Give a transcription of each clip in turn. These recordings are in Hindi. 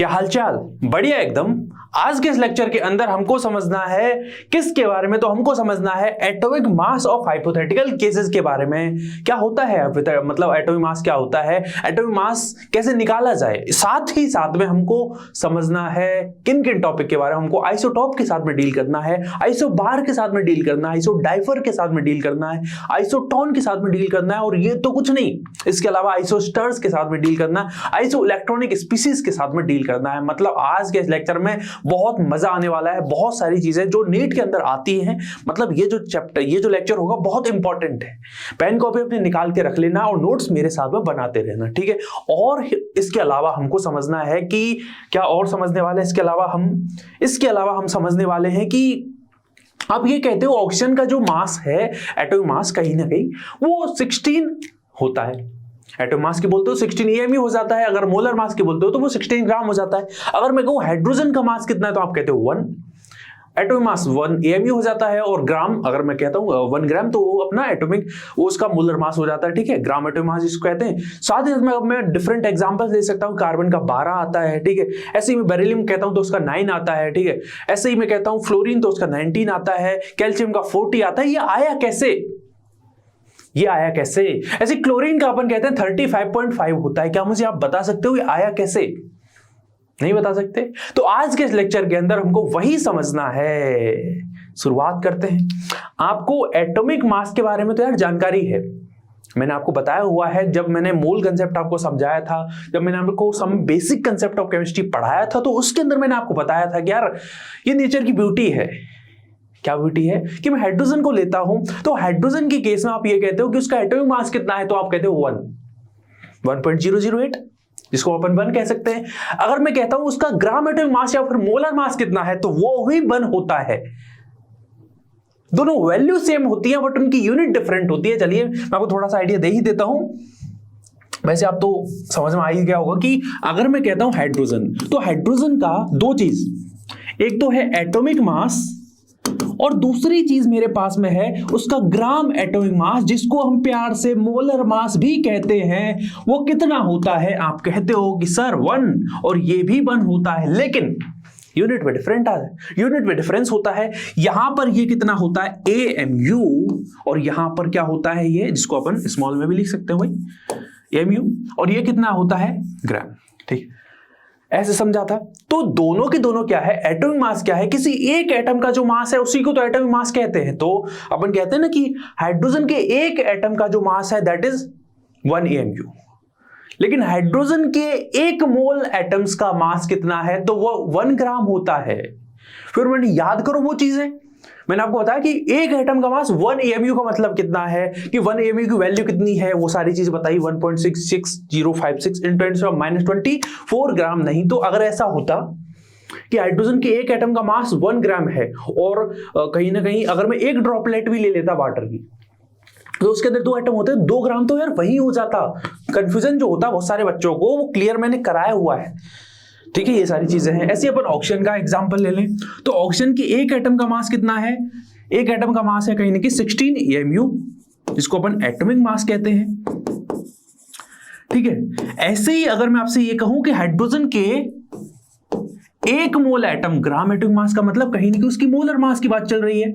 क्या हालचाल? बढ़िया एकदम। आज के इस लेक्चर के अंदर हमको समझना है किसके बारे में, तो हमको समझना है atomic mass of hypothetical cases के बारे में। क्या होता है मतलब एटॉमिक मास क्या होता है, एटॉमिक मास कैसे निकाला जाए, साथ ही साथ में हमको समझना है किन किन टॉपिक के बारे में। हमको आइसोटॉप के साथ में डील करना है, आइसोबार के साथ में डील करना है, आइसोडाइफर के साथ में डील करना है, आइसोटोन के साथ में डील करना है, और ये तो कुछ नहीं, इसके अलावा आइसोस्टर्स के साथ में डील करना है, आइसो इलेक्ट्रॉनिक स्पीसीज के साथ में डील करना है। मतलब आज के इस लेक्चर में बहुत मजा आने वाला है। बहुत सारी चीजें जो नीट के अंदर आती हैं, मतलब ये जो चैप्टर, ये जो लेक्चर होगा बहुत इंपॉर्टेंट है। पेन कॉपी अपने निकाल के रख लेना और नोट्स मेरे साथ में बनाते रहना, ठीक है। और इसके अलावा हमको समझना है कि क्या और समझने वाले, इसके अलावा हम समझने वाले हैं कि आप ये कहते हो ऑक्सीजन का जो मास है, एटॉमिक मास, कहीं ना कहीं वो 16 होता है। एटॉमिक मास की बोलते हो 16 AMU हो जाता है, अगर मोलर मास की बोलते हो तो वो 16 ग्राम हो जाता है। अगर मैं कहूं हाइड्रोजन का मास कितना है तो आप कहते हो 1। एटॉमिक मास 1 AMU हो जाता है, और ग्राम अगर मैं कहता हूं 1 ग्राम तो वो अपना एटॉमिक, वो उसका मोलर मास हो जाता है, ठीक है। ग्राम एटॉमिक मास जिसको कहते हैं। साथ ही मैं डिफरेंट एग्जांपल्स ले सकता हूं। कार्बन का 12 आता है, ठीक है। ऐसे ही मैं बेरिलियम कहता हूं तो उसका 9 आता है, ठीक है। ऐसे ही मैं कहता हूं फ्लोरीन तो उसका 19 आता है, कैल्शियम का 40 आता है। ये आया कैसे? ऐसे क्लोरीन का अपन कहते हैं 35.5 होता है। क्या मुझे आप बता सकते हो ये आया कैसे? नहीं बता सकते? तो आज के इस लेक्चर के अंदर हमको वही समझना है। शुरुआत करते हैं। आपको एटॉमिक मास के बारे में तो यार जानकारी है, मैंने आपको बताया हुआ है। जब मैंने मोल कंसेप्ट आपको समझाया था, जब मैंने आपको some basic concept of chemistry पढ़ाया था, तो उसके अंदर मैंने आपको बताया था कि यार ये नेचर की ब्यूटी है। क्या ब्यूटी है कि मैं हाइड्रोजन को लेता हूं, तो हाइड्रोजन के केस में आप ये कहते हो कि उसका एटॉमिक मास कितना है, तो आप कहते हो 1.008, जिसको अपन 1 कह सकते हैं। अगर मैं कहता हूं उसका ग्राम एटॉमिक मास या फिर मोलर मास कितना है, तो वो भी 1 होता है। दोनों वैल्यू सेम होती है बट उनकी यूनिट डिफरेंट होती है। चलिए मैं आपको थोड़ा सा आइडिया दे ही देता हूं। वैसे आप तो समझ में आ ही गया होगा कि अगर मैं कहता हूं हाइड्रोजन, तो हाइड्रोजन का 2 चीज, एक तो है एटॉमिक मास और दूसरी चीज मेरे पास में है उसका ग्राम एटॉमिक मास, जिसको हम प्यार से मोलर मास भी कहते हैं। वो कितना होता है? आप कहते हो कि सर 1, और ये भी 1 होता है, लेकिन यूनिट में डिफरेंस होता है। यहां पर ये कितना होता है? AMU, और यहां पर क्या होता है? ये, जिसको अपन स्मॉल में भी लिख सकते हो भाई, AMU, और ये कितना होता है? ग्राम, ठीक। ऐसे समझा था। तो दोनों के दोनों क्या है? एटॉमिक मास क्या है? किसी एक एटम का जो मास है उसी को तो एटॉमिक मास कहते हैं। तो अपन कहते हैं ना कि हाइड्रोजन के एक एटम का जो मास है दैट इज 1 AMU, लेकिन हाइड्रोजन के 1 मोल एटम्स का मास कितना है? तो वो 1 ग्राम होता है। फिर मैंने याद करो वो चीजें, मैंने आपको बताया कि एक एटम का मास 1 AMU का मतलब कितना है, कि 1 AMU की वैल्यू कितनी है, वो सारी चीज बताई। 1.66056 × 10⁻24 ग्राम। नहीं तो अगर ऐसा होता कि हाइड्रोजन के एक एटम का मास 1 ग्राम है, और कहीं ना कहीं अगर मैं एक ड्रॉपलेट भी ले लेता वाटर की, तो उसके अंदर 2 एटम होते हैं, 2 ग्राम तो यार वही हो जाता। कंफ्यूजन जो होता बहुत सारे बच्चों को, वो क्लियर मैंने कराया हुआ है, ठीक है। ये सारी चीजें हैं। ऐसे अपन ऑक्सीजन का एग्जांपल ले लें, तो ऑक्सीजन के एक एटम का मास कितना है? एक एटम का मास है कहीं ना कहीं 16 AMU, जिसको अपन एटॉमिक मास कहते हैं, ठीक है। ऐसे ही अगर मैं आपसे ये कहूं कि हाइड्रोजन के 1 मोल एटम, ग्राम एटॉमिक मास का मतलब कहीं ना कहीं उसकी मोलर मास की बात चल रही है,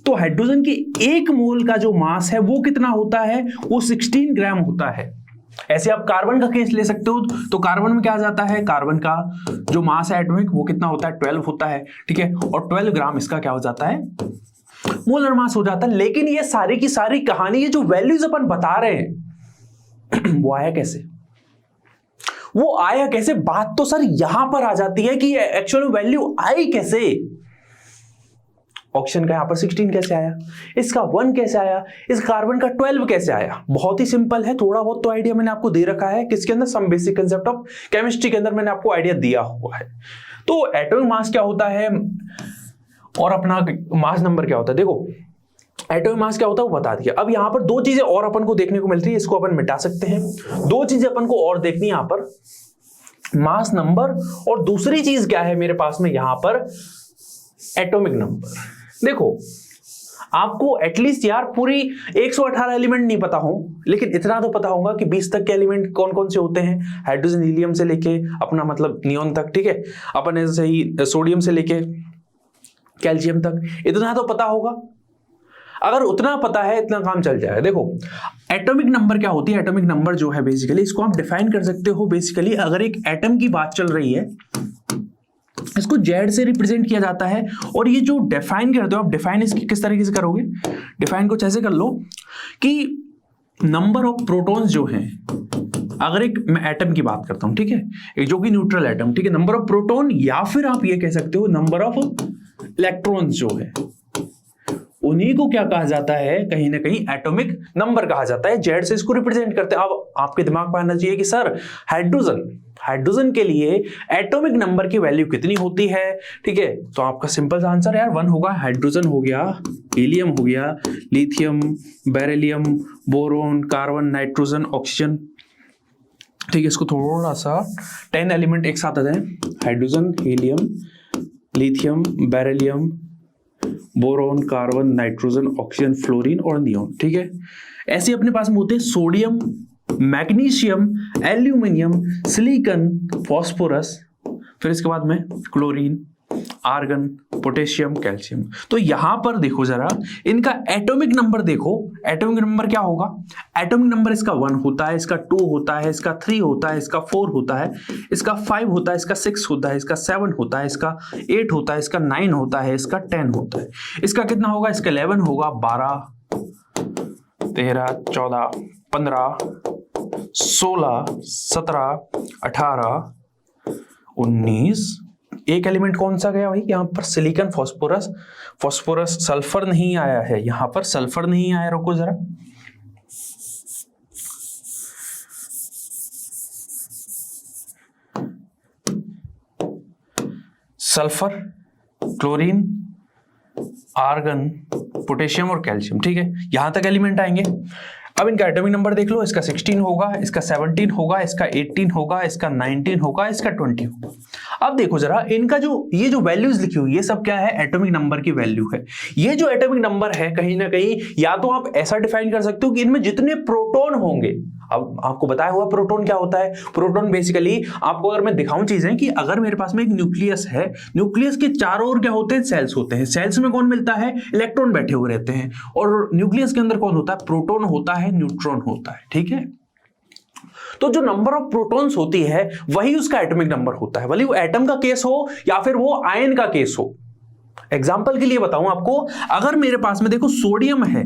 तो हाइड्रोजन के 1 मोल का जो मास है वो कितना होता है? वो 16 ग्राम होता है। ऐसे आप कार्बन का केस ले सकते हो, तो कार्बन में क्या आ जाता है? कार्बन का जो मास है एटॉमिक, वो कितना होता है? 12 होता है, ठीक है। और 12 ग्राम इसका क्या हो जाता है? मोलर मास हो जाता है। लेकिन ये सारी की सारी कहानी, ये जो वैल्यूज अपन बता रहे हैं वो आया कैसे? बात तो सर यहां पर आ जाती है कि एक्चुअल वैल्यू आई कैसे। ऑक्सीजन का यहां पर 16 कैसे आया, इसका 1 कैसे आया, इस कार्बन का 12 कैसे आया? बहुत ही सिंपल है। थोड़ा बहुत तो आइडिया मैंने आपको दे रखा है, किसके अंदर? Some basic concept of chemistry के अंदर मैंने आपको आइडिया दिया हुआ है। तो एटॉमिक मास क्या होता है और अपना मास नंबर क्या होता है? देखो एटॉमिक मास क्या होता है वो बता दिया। अब यहां पर 2 चीजें और अपन को देखने को मिलती है, इसको अपन मिटा सकते हैं। 2 चीजें अपन को और देखनी है यहां पर, मास नंबर, और दूसरी चीज क्या है मेरे पास में यहां पर? Atomic number. देखो आपको एटलीस्ट यार पूरी 118 एलिमेंट नहीं पता हो, लेकिन इतना तो पता होगा कि 20 तक के एलिमेंट कौन कौन से होते हैं, हाइड्रोजन हीलियम से लेके अपना मतलब नियोन तक, ठीक है, अपन ऐसे ही सोडियम से लेके कैल्शियम तक, इतना तो पता होगा। अगर उतना पता है इतना काम चल जाएगा। देखो एटॉमिक नंबर क्या होती है, एटॉमिक नंबर जो है बेसिकली इसको आप डिफाइन कर सकते हो। बेसिकली अगर एक एटम की बात चल रही है, इसको जेड से रिप्रेजेंट किया जाता है, और ये जो डिफाइन करते हो आप, डिफाइन इसकी किस तरीके से करोगे, डिफाइन कुछ ऐसे कर लो कि नंबर ऑफ प्रोटॉन्स जो हैं, अगर एक मैं एटम की बात करता हूं, ठीक है, एक जो कि न्यूट्रल एटम, ठीक है, नंबर ऑफ प्रोटॉन, या फिर आप ये कह सकते हो नंबर ऑफ इलेक्ट्रॉन्स जो है, उन्हीं को क्या कहा जाता है, कहीं ना कहीं एटॉमिक नंबर कहा जाता है। जेड से इसको रिप्रेजेंट करते हैं। अब आपके दिमाग में आना चाहिए कि सर हाइड्रोजन के लिए एटॉमिक नंबर की वैल्यू कितनी होती है, ठीक है, तो आपका सिंपल सा आंसर यार 1 होगा। हाइड्रोजन हो गया, हीलियम हो गया, lithium, beryllium, boron, carbon, nitrogen, oxygen, ठीक है, इसको थोड़ा सा 10 एलिमेंट एक साथ आते हैं, hydrogen, helium, lithium, beryllium, boron, carbon, nitrogen, oxygen, fluorine और नियोन, ठीक है। ऐसे अपने पास में होते हैं sodium, magnesium, aluminium, silicon, phosphorus, फिर इसके बाद में क्लोरीन, आर्गन, पोटेशियम, कैल्शियम। तो यहां पर देखो जरा इनका एटॉमिक नंबर देखो, एटॉमिक नंबर क्या होगा, एटॉमिक नंबर इसका 1 होता है, इसका 2 होता है, इसका 3 होता है, इसका 4 होता है, इसका 5 होता है, इसका 6 होता है, इसका 7 होता है, इसका 8 होता है, इसका 9 होता है, इसका 10 होता है। इसका कितना होगा, इसका 11 होगा, 12, 13, 14, 15, 16, 17, 18, 19, एक एलिमेंट कौन सा गया भाई, यहां पर सिलिकॉन, फास्फोरस, सल्फर नहीं आया है, यहां पर सल्फर नहीं आया, रुको जरा, सल्फर, क्लोरीन, आर्गन, पोटेशियम और कैल्शियम, ठीक है, यहां तक एलिमेंट आएंगे। अब इनका एटॉमिक नंबर देख लो, इसका 16 होगा, इसका 17 होगा, इसका 18 होगा, इसका 19 होगा, इसका 20 होगा। अब देखो जरा इनका जो ये जो वैल्यूज लिखी हुई ये सब क्या है, एटॉमिक नंबर की वैल्यू है। ये जो एटॉमिक नंबर है कहीं ना कहीं या तो आप ऐसा डिफाइन कर सकते हो कि इनमें जितने प्रोटॉन होंगे, अब आपको बताया हुआ प्रोटॉन क्या होता है, प्रोटॉन बेसिकली आपको अगर मैं दिखाऊं चीजें कि अगर मेरे पास में एक न्यूक्लियस है, न्यूक्लियस के चारों ओर क्या होते हैं, सेल्स होते हैं, सेल्स में कौन मिलता है, इलेक्ट्रॉन बैठे हुए रहते हैं, और न्यूक्लियस के अंदर कौन होता है, प्रोटॉन होता है, न्यूट्रॉन होता है, ठीक है। तो जो नंबर ऑफ प्रोटॉन्स होती है वही उसका एटॉमिक नंबर होता है, भले वो एटम का केस हो या फिर वो आयन का केस हो। एग्जाम्पल के लिए बताऊं आपको, अगर मेरे पास में देखो सोडियम है,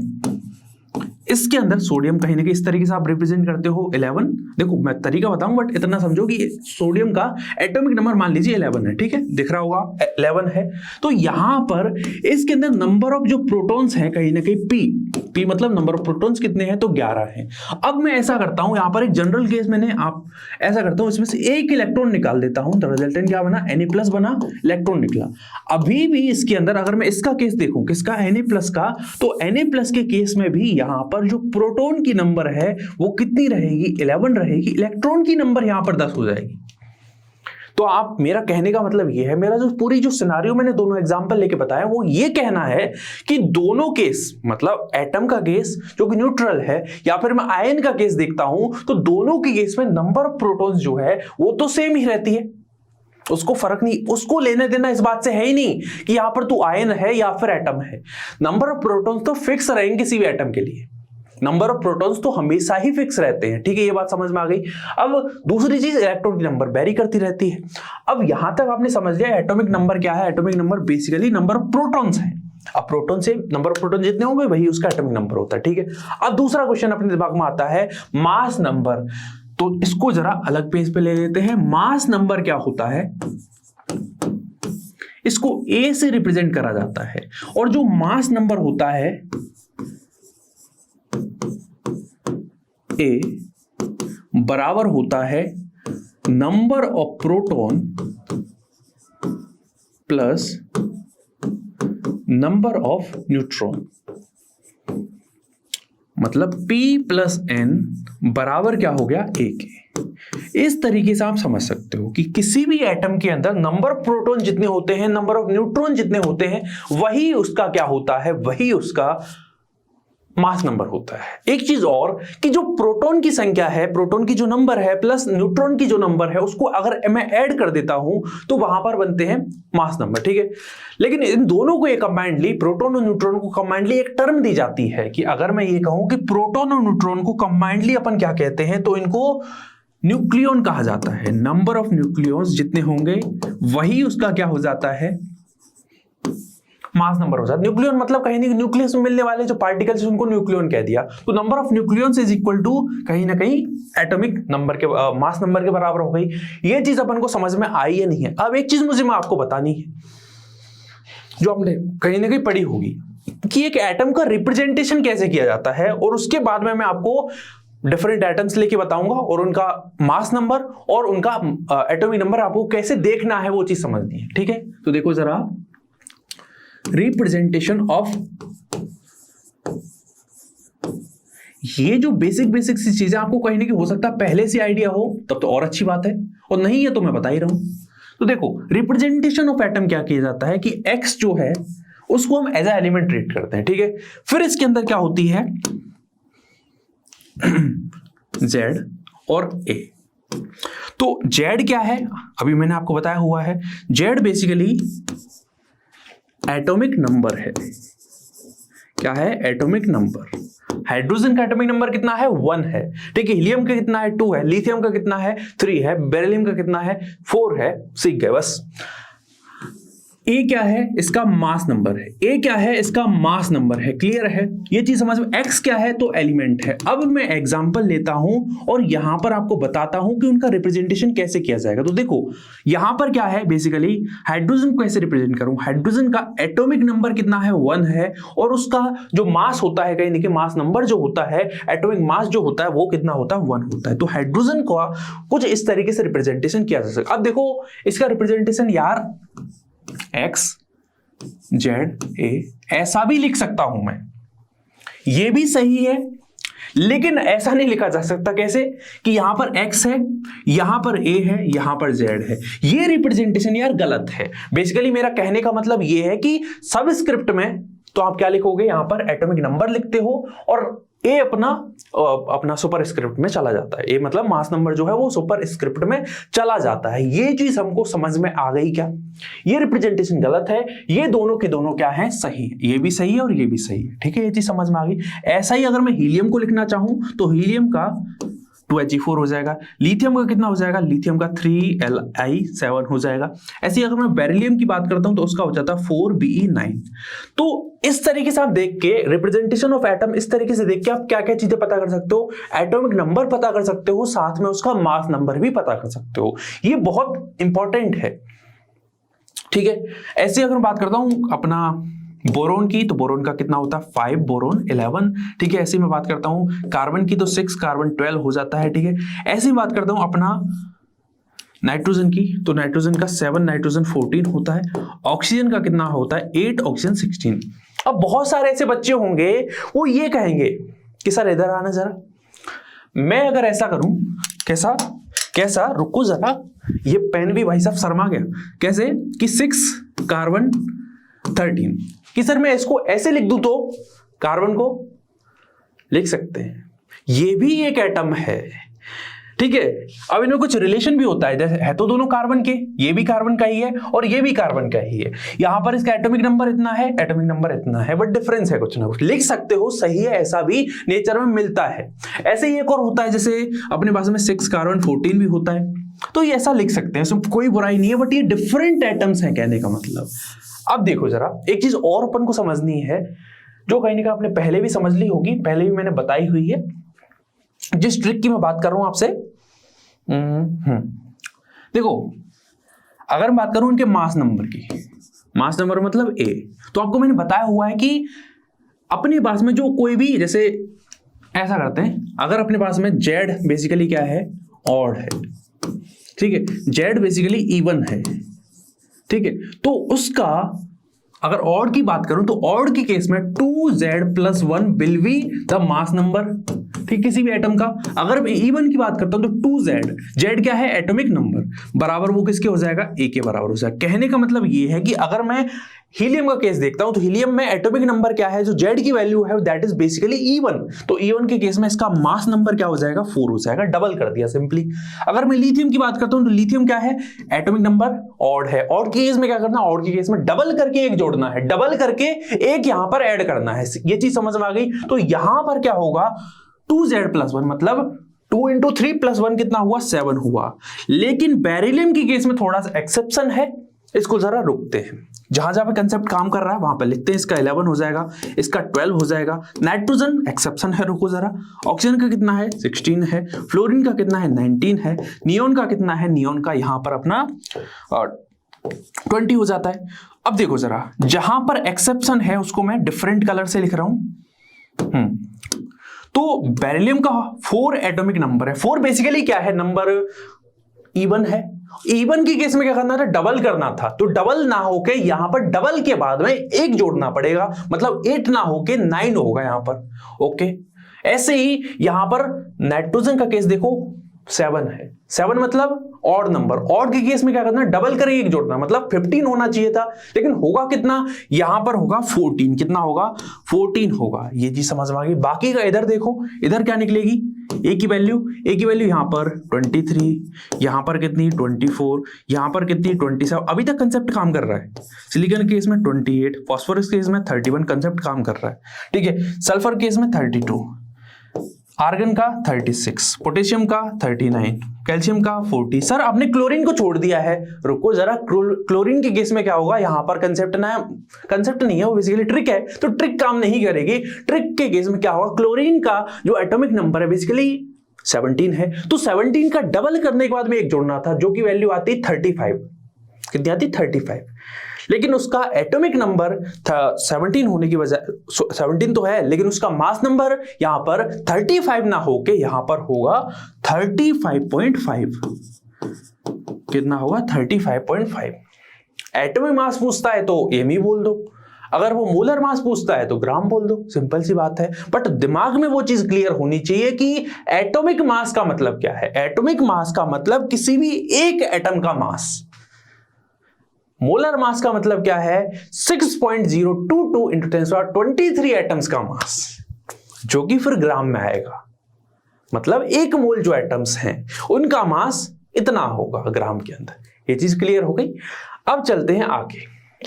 इसके अंदर सोडियम कहीं ना कहीं इस तरीके से आप रिप्रेजेंट करते हो 11, देखो मैं तरीका बताऊं बट इतना समझो कि सोडियम का एटॉमिक नंबर मान लीजिए 11 है, ठीक है, दिख रहा होगा 11 है। तो यहां पर इसके अंदर नंबर ऑफ जो प्रोटॉन्स हैं कहीं ना कहीं पी मतलब नंबर ऑफ प्रोटॉन्स कितने हैं, तो 11 हैं। अब मैं ऐसा करता हूं, यहां पर एक जनरल केस मैंने आप ऐसा करता हूं, इसमें से एक इलेक्ट्रॉन निकाल देता हूं, तो रिजल्टेंट क्या बना, Na+ बना, इलेक्ट्रॉन निकला। अभी भी इसके अंदर अगर मैं इसका केस देखूं, किसका, Na+ का, तो Na+ के केस में भी यहां पर जो प्रोटॉन की नंबर है वो कितनी रहेगी, 11 रहेगी, इलेक्ट्रॉन की नंबर यहां पर 10 हो जाएगी। तो आप, मेरा कहने का मतलब ये है, मेरा जो पूरी जो सिनारियो मैंने दोनों एग्जांपल लेके बताया वो ये कहना है कि दोनों केस, मतलब एटम का केस जो कि न्यूट्रल है या फिर मैं आयन का केस देखता हूं, तो दोनों के केस में नंबर ऑफ प्रोटॉन्स जो है वो तो सेम ही रहती है, उसको फर्क नहीं, उसको लेने देना इस बात से है ही नहीं कि यहां पर तू आयन है या फिर एटम है। नंबर ऑफ प्रोटॉन्स तो फिक्स रहेंगे किसी भी एटम के लिए, नंबर ऑफ प्रोटॉन्स तो हमेशा ही फिक्स रहते हैं, ठीक है, ये बात समझ में आ गई। अब दूसरी चीज, इलेक्ट्रॉन की नंबर वेरी करती रहती है। अब यहां तक आपने समझ लिया एटॉमिक नंबर क्या है, atomic number basically number of protons है। अब प्रोटॉन से नंबर ऑफ प्रोटॉन जितने होंगे वही उसका एटॉमिक नंबर होता है, ठीक है। अब दूसरा क्वेश्चन अपने दिमाग में आता है मास नंबर, तो इसको जरा अलग पेज पे ले लेते हैं। मास नंबर क्या होता है, इसको A से रिप्रेजेंट करा जाता है, और जो मास नंबर होता है A बराबर होता है number of proton plus number of neutron, मतलब P + N बराबर क्या हो गया, A के। इस तरीके से आप समझ सकते हो कि किसी भी एटम के अंदर नंबर ऑफ प्रोटॉन जितने होते हैं, नंबर ऑफ न्यूट्रॉन जितने होते हैं, वही उसका क्या होता है, वही उसका मास नंबर होता है। एक चीज और कि जो प्रोटॉन की संख्या है, प्रोटॉन की जो नंबर है प्लस न्यूट्रॉन की जो नंबर है, उसको अगर मैं ऐड कर देता हूं तो वहां पर बनते हैं मास नंबर, ठीक है। लेकिन इन दोनों को एक कंबाइंडली, प्रोटॉन और न्यूट्रॉन को कंबाइंडली एक टर्म दी जाती है कि अगर मैं ये कहूं कि प्रोटॉन और न्यूट्रॉन को कंबाइंडली अपन क्या कहते हैं, तो इनको न्यूक्लियन कहा जाता है। नंबर ऑफ न्यूक्लियॉन्स जितने होंगे वही उसका क्या हो जाता है, मास नंबर हो जाता है। न्यूक्लियन मतलब कहीं नहीं, न्यूक्लियस में मिलने वाले जो पार्टिकल्स उनको न्यूक्लियन कह दिया, तो number of nucleons is equal to कहीं ना कहीं एटॉमिक नंबर के मास नंबर के बराबर हो गई। ये चीज अपन को समझ में आई या नहीं है। अब एक चीज मुझे मैं आपको बतानी है जो हमने कहीं ना कहीं पढ़ी होगी कि एक एटम का रिप्रेजेंटेशन कैसे किया जाता है, और उसके बाद में मैं आपको डिफरेंट एटम्स लेके बताऊंगा और उनका मास नंबर और उनका एटॉमिक नंबर आपको कैसे देखना है वो चीज समझनी है, ठीक है। तो देखो जरा, रिप्रेजेंटेशन ऑफ, ये जो बेसिक सी चीजें आपको कहीं ना कहीं हो सकता है पहले से आइडिया हो, तब तो और अच्छी बात है, और नहीं है तो मैं बता ही रहा हूं। तो देखो, रिप्रेजेंटेशन ऑफ एटम क्या किया जाता है कि एक्स जो है उसको हम एज ए एलिमेंट ट्रीट करते हैं, ठीक है। फिर इसके अंदर क्या होती है Z और A। तो Z क्या है, अभी मैंने आपको बताया हुआ है, Z बेसिकली एटॉमिक नंबर है। क्या है, एटॉमिक नंबर। हाइड्रोजन का एटॉमिक नंबर कितना है, 1 है, ठीक है। हीलियम का कितना है, 2 है। लिथियम का कितना है, 3 है। बेरिलियम का कितना है, 4 है। सीख गए बस। ए क्या है, इसका मास नंबर है। ए क्या है, इसका मास नंबर है। क्लियर है, ये चीज समझ में। एक्स क्या है, तो एलिमेंट है। अब मैं एग्जांपल लेता हूं और यहां पर आपको बताता हूं कि उनका रिप्रेजेंटेशन कैसे किया जाएगा। तो देखो यहां पर क्या है, बेसिकली हाइड्रोजन को कैसे रिप्रेजेंट करूं। हाइड्रोजन का एटॉमिक नंबर कितना है, 1 है, और उसका जो मास होता है, कहीं ना कहीं मास नंबर जो होता है, एटॉमिक मास जो होता है वो कितना होता है, 1 होता है। तो हाइड्रोजन का कुछ इस तरीके से रिप्रेजेंटेशन किया जा सकता है। अब देखो इसका रिप्रेजेंटेशन यार एक्स जेड ए ऐसा भी लिख सकता हूं मैं, ये भी सही है, लेकिन ऐसा नहीं लिखा जा सकता। कैसे कि यहां पर x है, यहां पर a है, यहां पर z है। ये रिप्रेजेंटेशन यार गलत है। बेसिकली मेरा कहने का मतलब ये है कि सबस्क्रिप्ट में तो आप क्या लिखोगे, यहां पर एटॉमिक नंबर लिखते हो और ए अपना सुपर स्क्रिप्ट में चला जाता है। ए मतलब मास नंबर जो है वो सुपर स्क्रिप्ट में चला जाता है। ये चीज हमको समझ में आ गई क्या, ये रिप्रेजेंटेशन गलत है, ये दोनों के दोनों क्या है, सही है। ये भी सही है और ये भी सही है, ठीक है। ये चीज समझ में आ गई। ऐसा ही अगर मैं हीलियम को लिखना चाहूं तो हीलियम का 2He4 हो जाएगा। लिथियम का कितना हो जाएगा, लिथियम का 3Li7 हो जाएगा। ऐसे ही अगर मैं बेरिलियम की बात करता हूं तो उसका हो जाता है 4Be9। तो इस तरीके से आप देख के रिप्रेजेंटेशन ऑफ एटम, इस तरीके से देख के आप क्या क्या चीजें पता कर सकते हो, एटॉमिक नंबर पता कर सकते हो, साथ में उसका मास नंबर भी पता कर सकते हो। ये बहुत इंपॉर्टेंट है, ठीक है। ऐसे अगर बात करता हूं अपना बोरोन की, तो बोरोन का कितना होता है, 5, बोरोन 11, ठीक है। ऐसे मैं बात करता हूं कार्बन की तो 6, कार्बन 12 हो जाता है, ठीक है। ऐसे ही बात करता हूं अपना नाइट्रोजन की, तो नाइट्रोजन का 7, नाइट्रोजन 14 होता है। ऑक्सीजन का कितना होता है, 8, ऑक्सीजन 16। अब बहुत सारे ऐसे बच्चे होंगे वो ये कहेंगे कि सर इधर आना जरा, मैं अगर ऐसा करूं, कैसा कैसा, रुको जरा, ये पेन भी भाई साहब शर्मा गया। कैसे कि 6 कार्बन 13, कि सर मैं इसको ऐसे लिख दूं तो कार्बन को लिख सकते हैं, ये भी एक एटम है, ठीक है। अब इनमें कुछ रिलेशन भी होता है, जैसे है तो दोनों कार्बन के, ये भी कार्बन का ही है और ये भी कार्बन का ही है। यहां पर इसका एटॉमिक नंबर इतना है, एटॉमिक नंबर इतना है, बट डिफरेंस है कुछ ना कुछ, लिख सकते हो, सही है। ऐसा भी नेचर में मिलता है। ऐसे ही एक और होता है, जैसे अपने पास में 6 कार्बन 14 भी होता है, तो ये ऐसा लिख सकते हैं, इसमें कोई बुराई नहीं है, बट ये डिफरेंट एटम्स हैं कहने का मतलब। अब देखो जरा, एक चीज और अपन को समझनी है, जो कहीं ना कहीं आपने पहले भी समझ ली होगी, पहले भी मैंने बताई हुई है, जिस ट्रिक की मैं बात कर रहा हूं आपसे। देखो अगर मैं बात करूं इनके मास नंबर की, मास नंबर मतलब A, तो आपको मैंने बताया हुआ है कि अपने पास में जो कोई भी, जैसे ऐसा करते हैं, अगर अपने पास में Z बेसिकली क्या है, ऑड है, ठीक है। Z बेसिकली इवन है, ठीक है। तो उसका अगर ऑड की बात करूं तो ऑड की केस में 2Z + 1 will be the mass number, ठीक, किसी भी एटम का। अगर मैं E1 की बात करता हूं तो 2Z, Z क्या है, एटॉमिक नंबर, बराबर वो किसके हो जाएगा, A के बराबर हो जाएगा। कहने का मतलब ये है कि अगर मैं हीलियम का केस देखता हूं तो हीलियम में एटॉमिक नंबर क्या है, जो Z की वैल्यू है दैट इज बेसिकली E1, तो E1 के केस में इसका मास नंबर क्या हो जाएगा, 4 हो जाएगा, डबल कर दिया सिंपली। अगर मैं लिथियम की बात करता हूं तो लिथियम क्या है, एटॉमिक नंबर ऑड है, ऑड के केस में क्या करना, ऑड के केस में डबल करके एक जोड़ना है, डबल करके एक यहां पर ऐड करना है, ये चीज समझ में आ गई। तो यहां पर क्या होगा, 2Z+1 मतलब 2 × 3 + 1 कितना हुआ, 7 हुआ। लेकिन बेरिलियम के केस में थोड़ा सा एक्सेप्शन है, इसको जरा रुकते हैं, जहां जहां पे कंसेप्ट काम कर रहा है वहां पे लिखते हैं। इसका 11 हो जाएगा, इसका 12 हो जाएगा। नाइट्रोजन एक्सेप्शन है, रुको जरा। ऑक्सीजन का कितना है, 16 है। फ्लोरीन का कितना है, 19 है। नियोन का कितना है, नियोन का यहां पर अपना 20 हो जाता है। अब देखो जरा, जहां पर एक्सेप्शन है उसको मैं डिफरेंट कलर से लिख रहा हूं। तो बेरिलियम का 4 एटॉमिक नंबर है। 4 बेसिकली क्या है, नंबर E1 है। E1 की केस में क्या करना था, डबल करना था, तो डबल ना होके यहां पर डबल के बाद में एक जोड़ना पड़ेगा, मतलब 8 ना होके 9 होगा यहां पर। ओके, ऐसे ही यहां पर नाइट्रोजन का केस देखो, 7 है। 7 मतलब ऑड नंबर, ऑड के केस में क्या करना, डबल करके एक जोड़ना, मतलब 15 होना चाहिए था, लेकिन होगा कितना, यहां पर होगा 14। कितना होगा, 14 होगा। ये चीज समझ में आ गई। बाकी का इधर देखो, इधर क्या निकलेगी, ए की वैल्यू यहां पर 23, यहां पर कितनी 24, यहां पर कितनी 27। अभी तक कंसेप्ट काम कर रहा है। सिलिकॉन केस में 28, फास्फोरस केस में 31, कंसेप्ट काम कर रहा है, ठीक है। सल्फर केस में 32, आर्गन का 36, पोटेशियम का 39, कैल्शियम का 40। सर आपने क्लोरीन को छोड़ दिया है, रुको जरा। क्लोरीन के केस में क्या होगा, यहां पर कंसेप्ट नहीं है, वो बेसिकली ट्रिक है, तो ट्रिक काम नहीं करेगी। ट्रिक के केस में क्या होगा, क्लोरीन का जो एटॉमिक नंबर है बेसिकली 17 है, तो 17 का डबल करने के बाद में एक जोड़ना था, जो की वैल्यू आती 35। कितनी आती, 35। लेकिन उसका एटॉमिक नंबर 17 होने की वजह, 17 तो है, लेकिन उसका मास नंबर यहां पर 35 ना होके यहां पर होगा 35.5। कितना होगा, 35.5। एटॉमिक मास पूछता है तो एमई बोल दो, अगर वो मोलर मास पूछता है तो ग्राम बोल दो, सिंपल सी बात है। बट दिमाग में वो चीज क्लियर होनी चाहिए कि एटॉमिक मास का मतलब क्या है। एटॉमिक मास का मतलब किसी भी एक एटम का मास। मोलर मास का मतलब क्या है, 6.022 × 10⁻23 एटम्स का मास, जो कि फिर ग्राम में आएगा। मतलब एक मोल जो एटम्स हैं उनका मास इतना होगा ग्राम के अंदर। ये चीज क्लियर हो गई। अब चलते हैं आगे।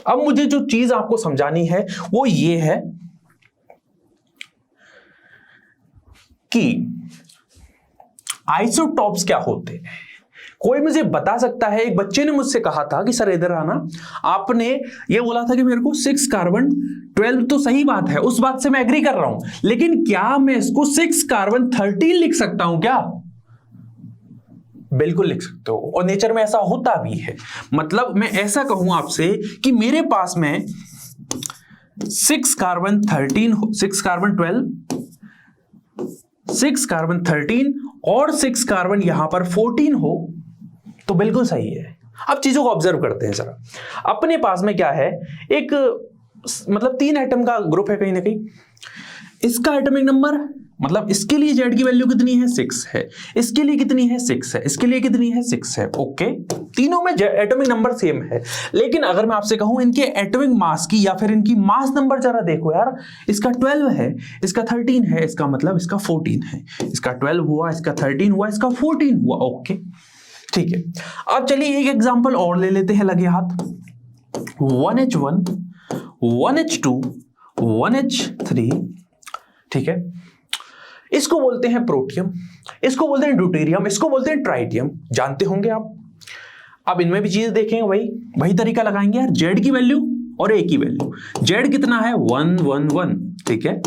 अब मुझे जो चीज आपको समझानी है वो ये है कि आइसोटॉप्स क्या होते हैं। कोई मुझे बता सकता है, एक बच्चे ने मुझसे कहा था कि सर इधर आना, आपने ये बोला था कि मेरे को 6 कार्बन 12, तो सही बात है, उस बात से मैं एग्री कर रहा हूं, लेकिन क्या मैं इसको 6 कार्बन 13 लिख सकता हूं क्या? बिल्कुल लिख सकते हो, और नेचर में ऐसा होता भी है। मतलब मैं ऐसा कहूं आपसे कि मेरे पास में 6 कार्बन 13, 6 कार्बन 12, 6 कार्बन 13 और 6 कार्बन यहां पर 14 हो तो बिल्कुल सही है। अब चीजों को ऑब्जर्व करते हैं जरा। अपने पास में क्या है, एक मतलब 3 एटम का ग्रुप है कहीं ना कहीं। इसका एटॉमिक नंबर, मतलब इसके लिए जेड की वैल्यू कितनी है, 6 है, इसके लिए कितनी है, 6 है, इसके लिए कितनी है, 6 है। ओके, तीनों में एटॉमिक नंबर सेम है। लेकिन अगर मैं आपसे कहूं इनके एटॉमिक मास की या फिर इनकी मास नंबर जरा देखो यार, इसका 12 है, इसका 13 है, इसका मतलब इसका 14 है, इसका 12 हुआ, इसका 13 हुआ, इसका 14 हुआ। ओके ठीक है। अब चलिए एक एग्जांपल और ले लेते हैं लगे हाथ। 1H1, 1H2, 1H3, ठीक है। इसको बोलते हैं प्रोटियम, इसको बोलते हैं ड्यूटेरियम, इसको बोलते हैं ट्राइटियम, जानते होंगे आप। अब इनमें भी चीजें देखेंगे, वही तरीका लगाएंगे यार। जेड की वैल्यू और ए की वैल्यू। जेड कितना है, 1 1 1, ठीक है।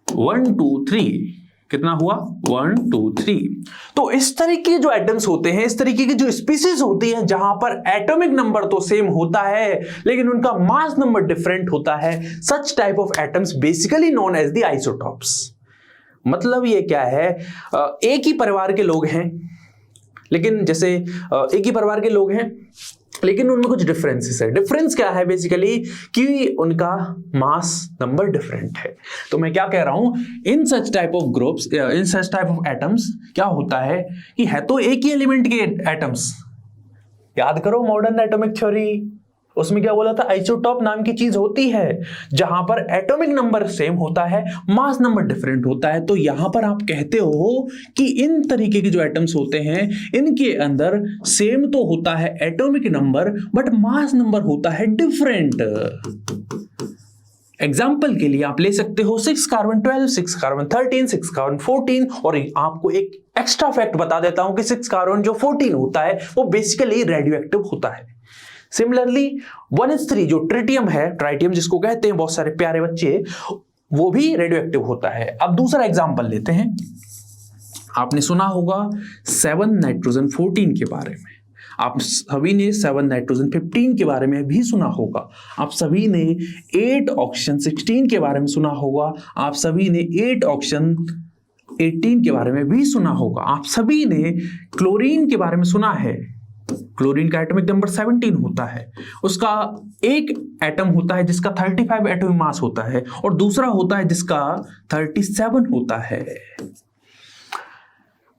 1 2 3 कितना हुआ, 1 2 3। तो इस तरीके के जो एटम्स होते हैं, इस तरीके की जो स्पीसीज होती है जहां पर एटॉमिक नंबर तो सेम होता है लेकिन उनका मास नंबर डिफरेंट होता है, such type of atoms basically known as the isotopes. मतलब ये क्या है, एक ही परिवार के लोग हैं, लेकिन जैसे एक ही परिवार के लोग हैं, लेकिन उनमें कुछ डिफरेंसेस है। डिफरेंस क्या है बेसिकली कि उनका मास नंबर डिफरेंट है। तो मैं क्या कह रहा हूं, in such type of groups, in such type of atoms क्या होता है कि है तो एक ही एलिमेंट के एटम्स। याद करो मॉडर्न एटॉमिक थ्योरी, उसमें क्या बोला था, आइसोटॉप नाम की चीज होती है जहां पर एटॉमिक नंबर सेम होता है, मास नंबर डिफरेंट होता है। तो यहां पर आप कहते हो कि इन तरीके के जो एटम्स होते हैं इनके अंदर सेम तो होता है atomic number, but mass number होता है डिफरेंट। एग्जाम्पल के लिए आप ले सकते हो 6 कार्बन 12, 6 कार्बन 13, 6 कार्बन 14, और आपको एक एक्स्ट्रा फैक्ट बता देता हूं कि 6 कार्बन जो 14 होता है वो बेसिकली रेडियो एक्टिव होता है। सिमिलरली 1s3 जो ट्रिटियम है, ट्राइटियम जिसको कहते हैं बहुत सारे प्यारे बच्चे, वो भी रेडियो एक्टिव होता है। अब दूसरा एग्जांपल लेते हैं। आपने सुना होगा 7 नाइट्रोजन 14 के बारे में, आप सभी ने 7 नाइट्रोजन 15 के बारे में भी सुना होगा, आप सभी ने 8 ऑक्सीजन 16 के बारे में सुना होगा, आप सभी ने 8 ऑक्सीजन 18 के बारे में भी सुना होगा, आप सभी ने क्लोरीन के बारे में सुना है। क्लोरीन का एटॉमिक नंबर 17 होता है, उसका एक एटम होता है जिसका 35 एटॉमिक मास होता है और दूसरा होता है जिसका 37 होता है।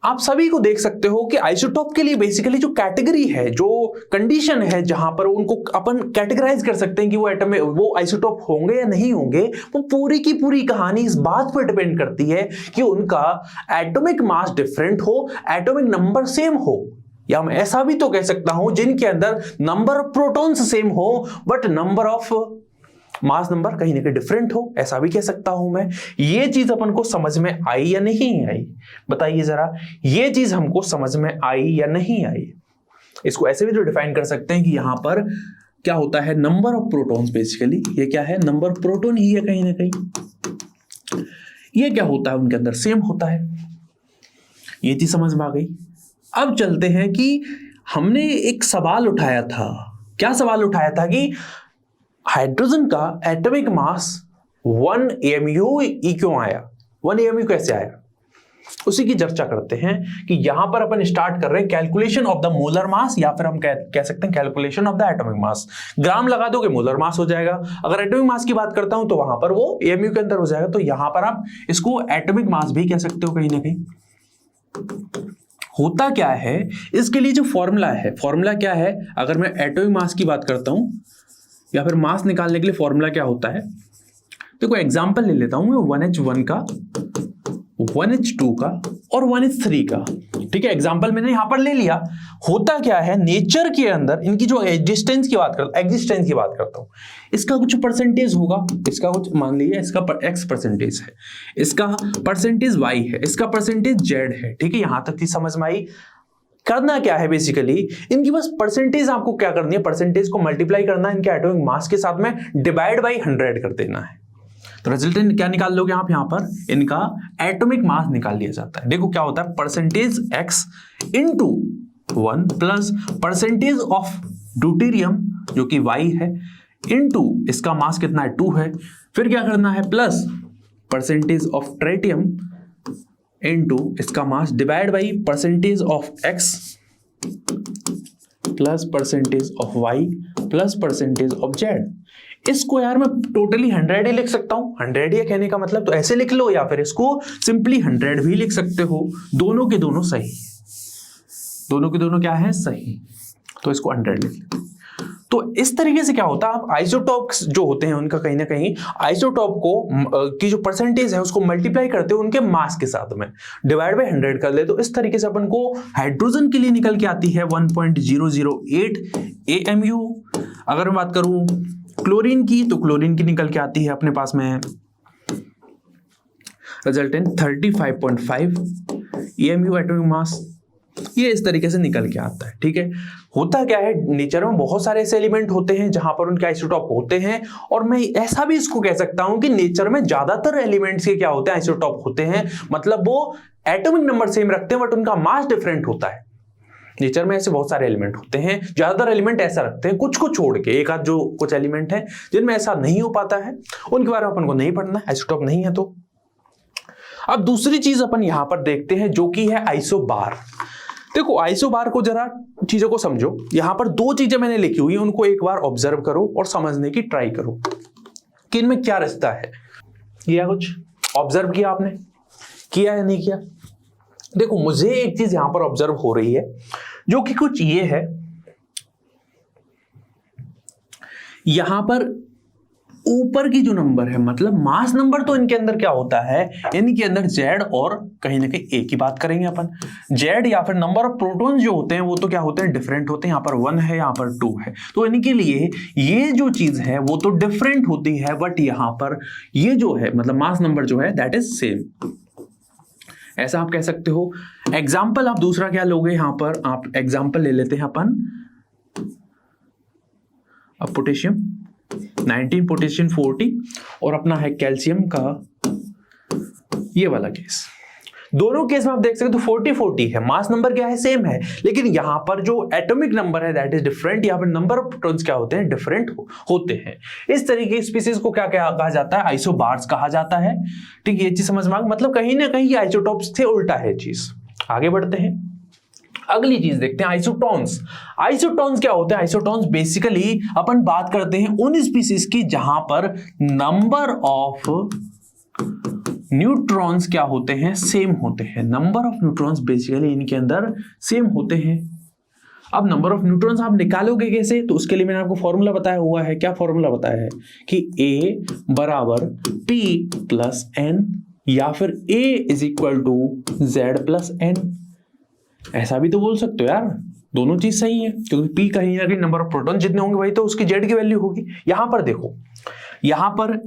आप सभी को देख सकते हो कि आइसोटोप के लिए बेसिकली जो कैटेगरी है, जो कंडीशन है जहां पर उनको अपन कैटेगराइज कर सकते हैं कि वो एटम में वो आइसोटोप होंगे या नहीं होंगे, वो पूरी की पूरी कहानी इस बात पर डिपेंड करती है कि उनका एटॉमिक मास डिफरेंट हो, एटॉमिक नंबर सेम हो, या मैं ऐसा भी तो कह सकता हूं जिनके अंदर नंबर ऑफ प्रोटॉन्स सेम हो but number of mass number कहीं ना कहीं डिफरेंट हो, ऐसा भी कह सकता हूं मैं। ये चीज अपन को समझ में आई या नहीं आई, बताइए जरा, ये चीज हमको समझ में आई या नहीं आई। इसको ऐसे भी तो डिफाइन कर सकते हैं कि यहां पर क्या होता है, नंबर ऑफ प्रोटॉन्स, बेसिकली ये क्या है, नंबर ऑफ प्रोटॉन ही है कहीं ना कहीं। ये क्या होता है, उनके अंदर सेम होता है। ये चीज समझ में आ गई। अब चलते हैं कि हमने एक सवाल उठाया था। क्या सवाल उठाया था कि हाइड्रोजन का एटॉमिक मास 1 AMU क्यों आया, 1 AMU कैसे आया, उसी की चर्चा करते हैं कि यहां पर अपन स्टार्ट कर रहे हैं calculation of the molar mass, या फिर हम कह सकते हैं calculation of the atomic mass. Gram लगा दोगे मोलर मास हो जाएगा, अगर एटॉमिक मास की बात करता हूं तो वहां पर वो AMU के अंदर हो जाएगा। तो यहां पर आप इसको एटॉमिक मास भी कह सकते हो कहीं ना कहीं। होता क्या है, इसके लिए जो फॉर्मूला है, फॉर्मूला क्या है, अगर मैं एटॉमिक मास की बात करता हूं या फिर मास निकालने के लिए फॉर्मूला क्या होता है, देखो एग्जांपल ले लेता हूं मैं 1H1 का, 1H2 का और 1H3 का। ठीक है, एग्जांपल मैंने यहां पर ले लिया। होता क्या है, नेचर के अंदर इनकी जो एग्जिस्टेंस की बात करता हूं, इसका कुछ परसेंटेज होगा, इसका कुछ मान लीजिए इसका X परसेंटेज है, इसका परसेंटेज Y है, इसका परसेंटेज Z है। ठीक है, यहां तक चीज समझ में आई। करना क्या है, बेसिकली इनकी बस परसेंटेज आपको क्या करनी है, परसेंटेज को मल्टीप्लाई करना है इनके एटॉमिक मास के साथ में, डिवाइड बाई 100 कर देना है। तो रिजल्टेंट क्या निकाल लोगे आप, यहां पर इनका एटॉमिक मास निकाल लिया जाता है। देखो क्या होता है, percentage X into 1 plus percentage of deuterium जो कि Y है इंटू इसका मास कितना है 2 है, फिर क्या करना है plus percentage of tritium into इसका mass divide by percentage of X plus percentage of Y plus percentage of Z। इसको यार मैं टोटली 100 ही लिख सकता हूं, 100 ही कहने का मतलब तो ऐसे लिख लो, या फिर इसको सिंपली 100 भी लिख सकते हो, दोनों के दोनों सही, दोनों के दोनों क्या है सही, तो इसको 100 लिख लेते। तो इस तरीके से क्या होता है, आप आइसोटॉप्स जो होते हैं उनका कहीं ना कहीं आइसोटॉप को की जो परसेंटेज है उसको मल्टीप्लाई करते हो उनके मास के साथ में, डिवाइड बाय 100 कर ले। तो इस तरीके से अपन को हाइड्रोजन के लिए निकल के आती है 1.008 AMU। अगर मैं बात करूं क्लोरीन की, तो क्लोरीन की निकल के आती है अपने पास में रिजल्टेंट 35.5 AMU एटॉमिक मास। ये इस तरीके से निकल के आता है। ठीक है, होता क्या है, नेचर में बहुत सारे ऐसे एलिमेंट होते हैं जहां पर उनके आइसोटॉप होते हैं, और मैं ऐसा भी इसको कह सकता हूं कि नेचर में ज्यादातर एलिमेंट्स के क्या होते हैं, आइसोटॉप होते हैं, मतलब वो एटॉमिक नंबर सेम रखते हैं बट उनका मास डिफरेंट होता है। नेचर में ऐसे बहुत सारे एलिमेंट होते हैं, ज्यादातर एलिमेंट ऐसा रखते हैं, कुछ को छोड़ के एक आध जो कुछ एलिमेंट है जिनमें ऐसा नहीं हो पाता है, उनके बारे में अपन को नहीं पढ़ना, आइसोटॉप नहीं है। तो अब दूसरी चीज अपन यहां पर देखते हैं जो कि है आइसोबार। देखो आइसोबार को जरा चीजों को समझो, यहां पर दो चीजें मैंने लिखी हुई है, उनको एक बार ऑब्जर्व करो और समझने की ट्राई करो कि इनमें क्या रिश्ता है। या कुछ ऑब्जर्व किया आपने, किया या नहीं किया? देखो मुझे एक चीज यहां पर ऑब्जर्व हो रही है जो कि कुछ ये है, यहां पर ऊपर की जो नंबर है मतलब मास नंबर, तो इनके अंदर क्या होता है, इनके अंदर जेड और कहीं ना कहीं ए की बात करेंगे अपन, जेड या फिर नंबर ऑफ प्रोटॉन जो होते हैं वो तो क्या होते हैं, डिफरेंट होते हैं। यहाँ पर 1 है, यहाँ पर 2 है, तो इनके लिए ये जो चीज है वो तो डिफरेंट होती है, बट यहाँ पर ये जो है मतलब मास नंबर जो है दैट इज सेम, ऐसा आप कह सकते हो। एग्जाम्पल आप दूसरा क्या लोगे, यहां पर आप एग्जाम्पल ले लेते हैं अपन, अब पोटेशियम 19, पोटेशियम 40 और अपना है कैल्शियम का ये वाला केस। दोनों केस में आप देख सकते हो 40-40 है, मास नंबर क्या है, सेम है, लेकिन यहां पर जो एटॉमिक नंबर है दैट इज डिफरेंट, यहां पर नंबर ऑफ प्रोटॉन्स क्या होते हैं, डिफरेंट होते हैं। इस तरीके की स्पीसीज को क्या कहा जाता है, आइसोबार्स कहा जाता है। ठीक है, ये चीज समझ में आ गई, मतलब कहीं ना कहीं आइसोटॉप्स थे, उल्टा है चीज। आगे बढ़ते हैं, अगली चीज देखते हैं, आइसोटॉन्स। आइसोटॉन्स क्या होते हैं, आइसोटॉन्स बेसिकली अपन बात करते हैं उन स्पीसीज की जहां पर नंबर ऑफ न्यूट्रॉन्स क्या होते हैं, सेम होते हैं। नंबर ऑफ न्यूट्रॉन्स बेसिकली इनके अंदर सेम होते हैं। अब नंबर ऑफ न्यूट्रॉन्स आप निकालोगे कैसे, तो उसके लिए मैंने आपको फॉर्मूला बताया हुआ है। क्या फॉर्मूला बताया है कि A बराबर P प्लस N या फिर A is equal to Z plus N। ऐसा भी तो बोल सकते हो यार, दोनों चीज सही है, क्योंकि P कहीं ना कहीं नंबर ऑफ प्रोटॉन जितने होंगे वही तो उसकी Z की वैल्यू होगी। यहां पर देखो, यहां पर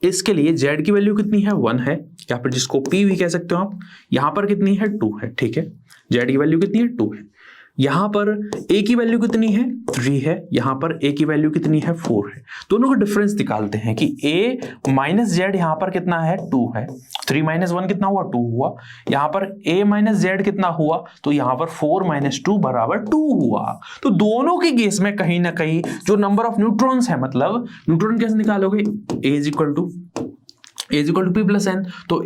इसके लिए Z की वैल्यू कितनी है, 1 है, या फिर जिसको P भी कह सकते हो आप। यहां पर कितनी है, 2 है। ठीक है, Z की वैल्यू कितनी है, 2 है। यहां पर A की वैल्यू कितनी है, 3 है। यहां पर A की वैल्यू कितनी है, 4 है। दोनों का डिफरेंस निकालते हैं कि A माइनस Z यहां पर कितना है, 2 है। 3 माइनस 1 कितना हुआ, 2 हुआ। यहां पर A माइनस Z कितना हुआ, तो यहां पर 4 माइनस 2 बराबर 2 हुआ। तो दोनों के केस में कहीं ना कहीं जो नंबर ऑफ न्यूट्रॉन्स है, मतलब न्यूट्रॉन कैसे निकालोगे, A is equal to P plus N, तो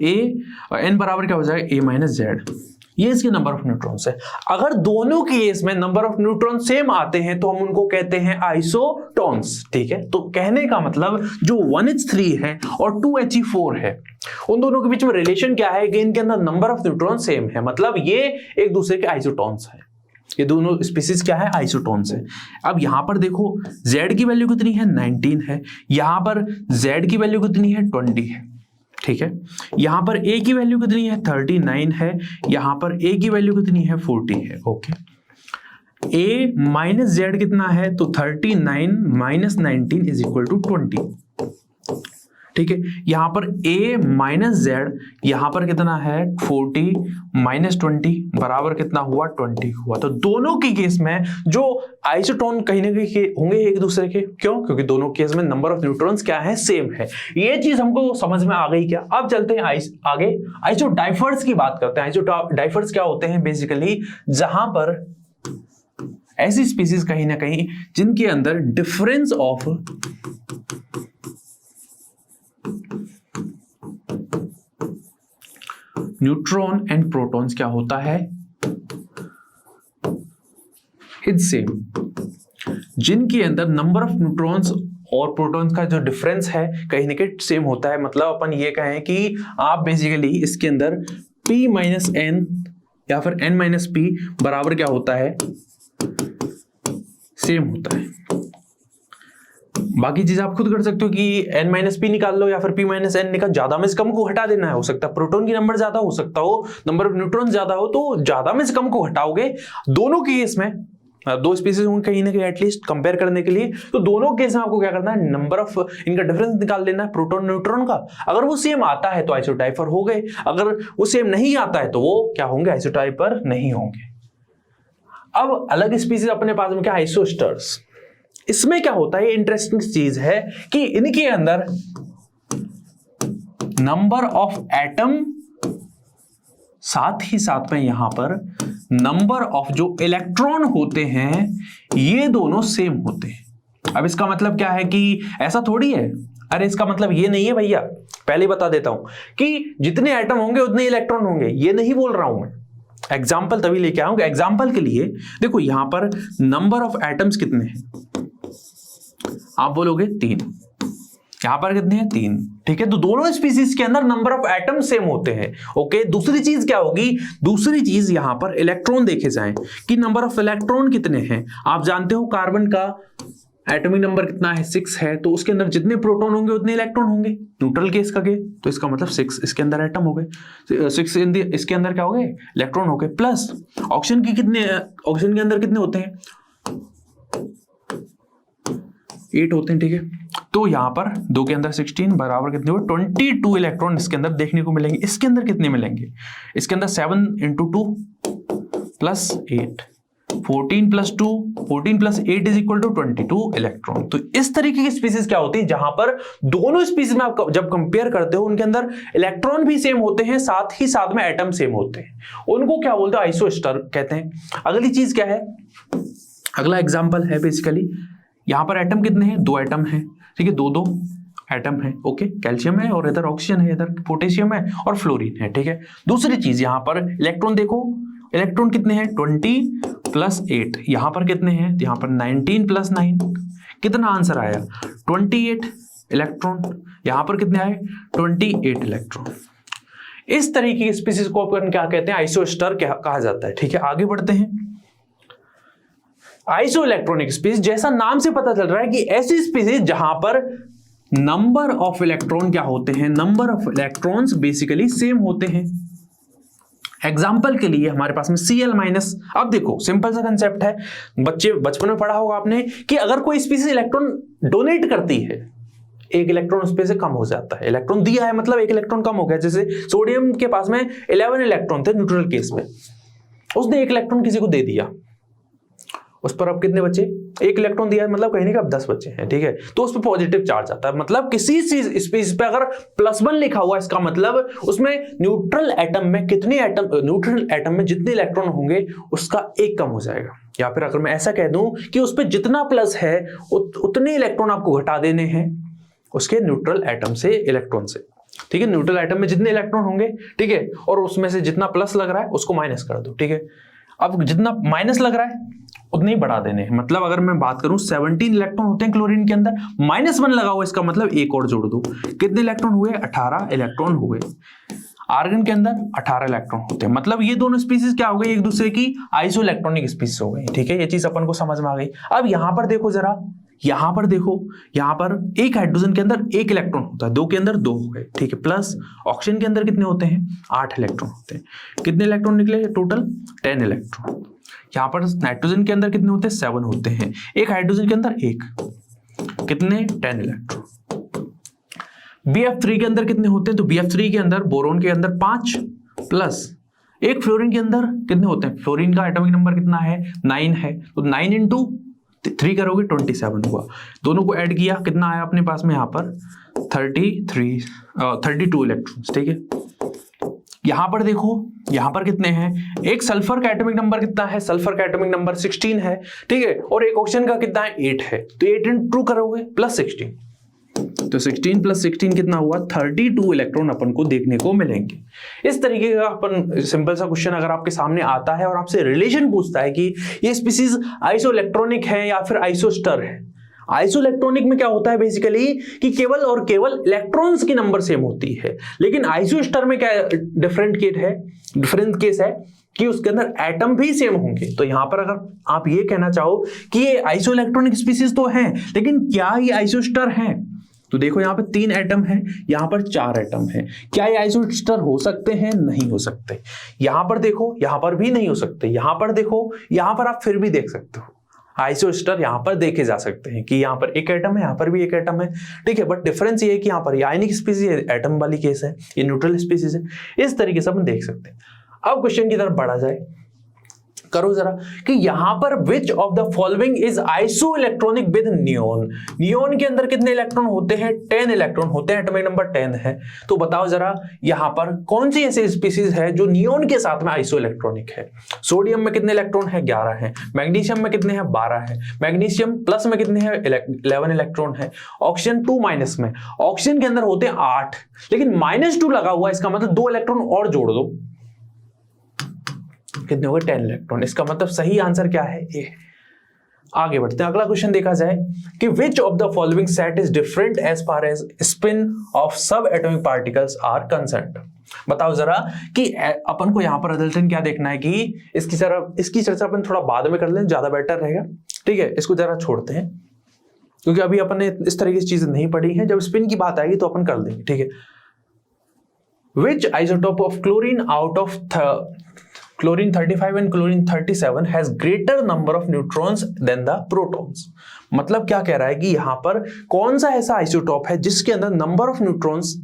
N बराबर क्या हो जाएगा, A माइनस Z। ये इसके नंबर ऑफ न्यूट्रॉन्स है। अगर दोनों केस में नंबर ऑफ न्यूट्रॉन सेम आते हैं तो हम उनको कहते हैं आइसोटॉन्स। ठीक है, तो कहने का मतलब जो 1H3 है और 2He4 है, उन दोनों के बीच में रिलेशन क्या है कि इनके अंदर नंबर ऑफ न्यूट्रॉन सेम है, मतलब ये एक दूसरे के आइसोटॉन्स है। ये दोनों स्पीसीज क्या है, आइसोटॉन्स है। अब यहां पर देखो Z की वैल्यू कितनी है, 19 है। यहां पर Z की वैल्यू कितनी है, 20 है। ठीक है, यहां पर A की वैल्यू कितनी है, 39 है। यहां पर A की वैल्यू कितनी है, 40 है। ओके, A माइनस Z कितना है, तो 39 माइनस 19 इज इक्वल टू 20। ठीक है, यहां पर A माइनस Z यहां पर कितना है, 40 माइनस 20 बराबर कितना हुआ, 20 हुआ। तो दोनों के केस में जो आइसोटोन कहीं ना कहीं होंगे एक दूसरे के, क्यों, क्योंकि दोनों केस में नंबर ऑफ न्यूट्रॉन्स क्या है, सेम है। ये चीज हमको समझ में आ गई क्या? अब चलते हैं आगे आइसोडाइफर्स की बात करते हैं। आइसोडाइफर्स क्या होते हैं, बेसिकली जहां पर ऐसी स्पीसीज कहीं ना कहीं जिनके अंदर difference of neutron and protons क्या होता है, इट्स सेम। जिनके अंदर नंबर ऑफ न्यूट्रॉन्स और प्रोटॉन्स का जो डिफरेंस है कहीं ना कहीं सेम होता है। मतलब अपन ये कहें कि आप बेसिकली इसके अंदर P माइनस N या फिर N माइनस P बराबर क्या होता है, सेम होता है। बाकी चीज आप खुद कर सकते हो कि N माइनस P निकाल लो या फिर P माइनस N निकाल, ज्यादा में से कम को हटा देना है। हो सकता है प्रोटॉन की नंबर ज्यादा हो सकता हो, नंबर ऑफ न्यूट्रॉन ज्यादा हो, तो ज्यादा में से कम को हटाओगे। दोनों के केस में दो स्पीसीज होंगे कहीं ना कहीं एटलीस्ट कंपेयर करने के लिए, तो दोनों केस में आपको क्या करना है, नंबर ऑफ इनका डिफरेंस निकाल लेना है प्रोटॉन न्यूट्रॉन का। अगर वो सेम आता है तो आइसोडाइफर हो गए, अगर वो सेम नहीं आता है तो वो क्या होंगे, आइसोडाइफर नहीं होंगे। अब अलग स्पीसीज अपने पास में क्या, आइसोस्टर्स। इसमें क्या होता है, इंटरेस्टिंग चीज है कि इनके अंदर नंबर ऑफ एटम, साथ ही साथ में यहां पर नंबर ऑफ जो इलेक्ट्रॉन होते हैं ये दोनों सेम होते हैं। अब इसका मतलब क्या है कि ऐसा थोड़ी है, अरे इसका मतलब ये नहीं है भैया, पहले ही बता देता हूं कि जितने एटम होंगे उतने इलेक्ट्रॉन होंगे, ये नहीं बोल रहा हूं मैं। एग्जाम्पल तभी लेके आऊंगा। एग्जाम्पल के लिए देखो यहां पर नंबर ऑफ एटम्स कितने हैं, आप बोलोगे 3, यहां पर कितने हैं 3, ठीक है। तो दोनों स्पीसीज के अंदर नंबर ऑफ एटम सेम होते हैं, ओके। दूसरी चीज क्या होगी, दूसरी चीज यहां पर इलेक्ट्रॉन देखे जाएं कि नंबर ऑफ इलेक्ट्रॉन कितने हैं। आप जानते हो कार्बन का एटॉमिक नंबर कितना है, 6 है, तो उसके अंदर जितने प्रोटॉन होंगे उतने इलेक्ट्रॉन होंगे, न्यूट्रल केस का केस, तो इसका मतलब 6 इसके अंदर एटम हो गए, 6 इसके अंदर क्या हो गए, इलेक्ट्रॉन हो गए। प्लस ऑक्सीजन के अंदर कितने होते हैं, 8 होते हैं, ठीक है। तो यहां पर 2 के अंदर 16 बराबर कितने हुए, 22 इलेक्ट्रॉन इसके अंदर देखने को मिलेंगे। इसके अंदर कितने मिलेंगे, इसके अंदर 7 × 2 + 8, 14 + 2, 14 + 8 = 22 इलेक्ट्रॉन। तो इस तरीके की स्पीसीज क्या होती है जहां पर दोनों स्पीसीज में आप जब कंपेयर करते हो उनके अंदर इलेक्ट्रॉन भी सेम होते हैं, साथ ही साथ में एटम सेम होते हैं, उनको क्या बोलते हैं, आइसोस्टर कहते हैं। अगली चीज क्या है, अगला एग्जाम्पल है बेसिकली यहां पर एटम कितने हैं, 2 एटम हैं, ठीक है, 2 एटम है, ओके। कैल्शियम है और इधर ऑक्सीजन है, इधर पोटेशियम है और फ्लोरीन है, ठीक है। दूसरी चीज यहां पर इलेक्ट्रॉन देखो, इलेक्ट्रॉन कितने हैं, 20 + 8, यहां पर कितने हैं, यहां पर 19 + 9, कितना आंसर आया, 28 इलेक्ट्रॉन। यहां पर कितने आए, 28 इलेक्ट्रॉन। इस तरीके की स्पीसीज को अपन क्या कहते हैं, आइसोस्टर कहा जाता है, ठीक है। आगे बढ़ते हैं। आइसो इलेक्ट्रॉनिक स्पीसीज, जैसा नाम से पता चल रहा है कि ऐसी स्पीसीज जहां पर नंबर ऑफ इलेक्ट्रॉन क्या होते हैं, number of electrons basically same होते हैं। एग्जाम्पल के लिए हमारे पास में Cl-। अब देखो सिंपल सा कंसेप्ट है, बचपन में पढ़ा होगा आपने कि अगर कोई स्पीसीज इलेक्ट्रॉन डोनेट करती है, एक इलेक्ट्रॉन उस पे से कम हो जाता है, इलेक्ट्रॉन दिया है मतलब एक इलेक्ट्रॉन कम हो गया। जैसे सोडियम के पास में 11 इलेक्ट्रॉन थे न्यूट्रल केस में, उसने 1 इलेक्ट्रॉन किसी को दे दिया, उस पर अब कितने बचे, 1 इलेक्ट्रॉन दिया है मतलब कहीं नहीं कि अब 10 बचे हैं, ठीक है। तो उस पर पॉजिटिव चार्ज आता है, मतलब किसी चीज स्पीसीज पे अगर +1 लिखा हुआ इसका मतलब उसमें न्यूट्रल एटम में कितने एटम, न्यूट्रल एटम में जितने इलेक्ट्रॉन होंगे उसका 1 कम हो जाएगा। या फिर अगर मैं ऐसा कह दूं कि उस पर जितना प्लस है उतने इलेक्ट्रॉन आपको घटा देने हैं उसके न्यूट्रल एटम से, इलेक्ट्रॉन से, ठीक है। न्यूट्रल एटम में जितने इलेक्ट्रॉन होंगे, ठीक है, और उसमें से जितना प्लस लग रहा है उसको माइनस कर दो, ठीक है। अब जितना माइनस लग रहा है उतने ही बढ़ा देने हैं। मतलब अगर मैं बात करूं 17 इलेक्ट्रॉन होते हैं क्लोरीन के अंदर, -1 लगा हुआ इसका मतलब 1 और जोड़ दो, कितने इलेक्ट्रॉन हुए, 18 इलेक्ट्रॉन हुए। आर्गन के अंदर 18 इलेक्ट्रॉन होते हैं, मतलब ये दोनों स्पीसीज क्या हो गई, एक दूसरे की आइसो इलेक्ट्रॉनिक स्पीसीज हो गई, ठीक है। ये चीज अपन को समझ में आ गई। अब यहां पर देखो जरा, यहां पर देखो, यहां पर एक हाइड्रोजन के अंदर 1 इलेक्ट्रॉन होता है, 2 के अंदर 2 हो गए, ठीक है। प्लस ऑक्सीजन के अंदर कितने होते हैं, 8 इलेक्ट्रॉन होते हैं। कितने इलेक्ट्रॉन निकले टोटल, 10 इलेक्ट्रॉन। यहां पर नाइट्रोजन के अंदर कितने होते हैं, 7 होते हैं। एक हाइड्रोजन के अंदर 1, कितने, 10 इलेक्ट्रॉन। BF3 के अंदर कितने होते हैं, तो BF3 के अंदर, बोरोन के अंदर 5 प्लस एक फ्लोरीन के अंदर कितने होते हैं, फ्लोरीन का एटॉमिक नंबर कितना है, 9 है, तो 9 × 3 करोगे 27 हुआ। दोनों को ऐड किया कितना आया अपने पास में, यहाँ पर 32 इलेक्ट्रॉन्स, ठीक है। यहां पर देखो, यहां पर कितने हैं, एक सल्फर का एटॉमिक नंबर कितना है, सल्फर का एटॉमिक नंबर 16 है, ठीक है, और एक ऑक्सीजन का कितना है, 8 है। तो 8 × 2 करोगे +16, तो 16 + 16 कितना हुआ, 32 इलेक्ट्रॉन अपन को देखने को मिलेंगे। इस तरीके का अपन सिंपल सा क्वेश्चन अगर आपके सामने आता है और आपसे रिलेशन पूछता है कि ये स्पीसीज आइसो इलेक्ट्रॉनिक है या फिर आइसोस्टर है। आइसो इलेक्ट्रॉनिक में क्या होता है बेसिकली कि केवल और केवल इलेक्ट्रॉन्स की नंबर सेम होती है, लेकिन आइसोस्टर में क्या डिफरेंट केस है कि उसके अंदर एटम भी सेम होंगे। तो यहां पर अगर आप ये कहना चाहो कि ये आइसो इलेक्ट्रॉनिक स्पीसीज तो हैं, लेकिन क्या ये आइसोस्टर हैं, तो देखो यहां पर 3 एटम है, यहां पर 4 एटम है। क्या ये आइसोस्टर हो सकते हैं, नहीं हो सकते। यहां पर देखो, यहां पर भी नहीं हो सकते। यहां पर देखो, यहां पर आप फिर भी देख सकते हो आइसोस्टर, यहां पर देखे जा सकते हैं कि यहां पर एक एटम है, यहां पर भी एक एटम है, ठीक है। बट डिफरेंस ये है कि यहां पर आयनिक स्पीसीज है, एटम वाली केस है, ये न्यूट्रल स्पीसीज है। इस तरीके से अपन देख सकते हैं। अब क्वेश्चन की तरफ बढ़ा जाए, करो जरा कि यहां पर विच of the following is iso electronic with neon. Neon के अंदर कितने इलेक्ट्रॉन होते हैं, 10 इलेक्ट्रॉन होते हैं, एटॉमिक नंबर 10 है। तो बताओ जरा यहां पर कौन सी ऐसी स्पीसीज है जो नियोन के साथ में आइसो इलेक्ट्रॉनिक है। सोडियम में कितने इलेक्ट्रॉन है, 11 है। मैग्नीशियम में कितने हैं, 12 है। मैग्नीशियम प्लस में कितने हैं, 11 इलेक्ट्रॉन है। ऑक्सीजन 2 माइनस में, ऑक्सीजन के अंदर होते हैं 8, लेकिन -2 लगा हुआ, इसका मतलब 2 इलेक्ट्रॉन और जोड़ दो, कितने हो गए 10 इलेक्ट्रॉन। इसका मतलब सही आंसर क्या है? ए। आगे बढ़ते हैं, अगला क्वेश्चन देखा जाए कि which of the following set is different as far as spin of sub atomic particles are concerned. बताओ जरा कि अपन को यहां पर रिजल्टेंट क्या देखना है कि इसकी चर्चा अपन थोड़ा बाद में कर लें, ज्यादा बेटर रहेगा। ठीक है, इसको जरा छोड़ते हैं क्योंकि अभी अपन ने इस तरह की चीजें नहीं पढ़ी हैं। जब स्पिन की बात आएगी तो अपन कर देंगे। ठीक है, which isotope of chlorine out of chlorine 35 and chlorine 37 has greater number of neutrons than the protons। मतलब क्या कह रहा है कि यहां पर कौन सा ऐसा आइसोटोप है जिसके अंदर नंबर ऑफ न्यूट्रॉन्स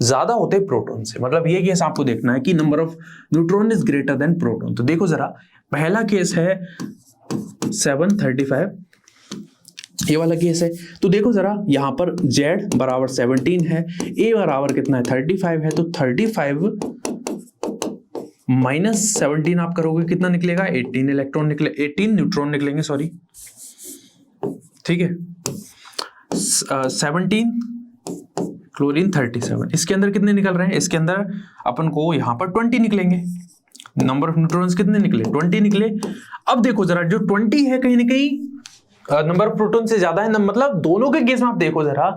ज्यादा होते हैं प्रोटॉन से। मतलब ये केस आपको देखना है कि number of neutron is greater than proton. तो देखो जरा, पहला केस है 735, ये वाला केस है। तो देखो जरा, यहां पर Z बराबर 17 है, A बराबर कितना है 35 है। तो 35 माइनस 17 आप करोगे कितना निकलेगा? 18 इलेक्ट्रॉन निकले, 18 न्यूट्रॉन निकलेंगे, सॉरी। ठीक है, 17 क्लोरीन 37, इसके अंदर कितने निकल रहे हैं? इसके अंदर अपन को यहां पर 20 निकलेंगे। नंबर ऑफ न्यूट्रॉन्स कितने निकले? 20 निकले। अब देखो जरा, जो 20 है कहीं ना कहीं नंबर ऑफ प्रोटॉन से ज्यादा है। मतलब दोनों के केस में आप देखो जरा,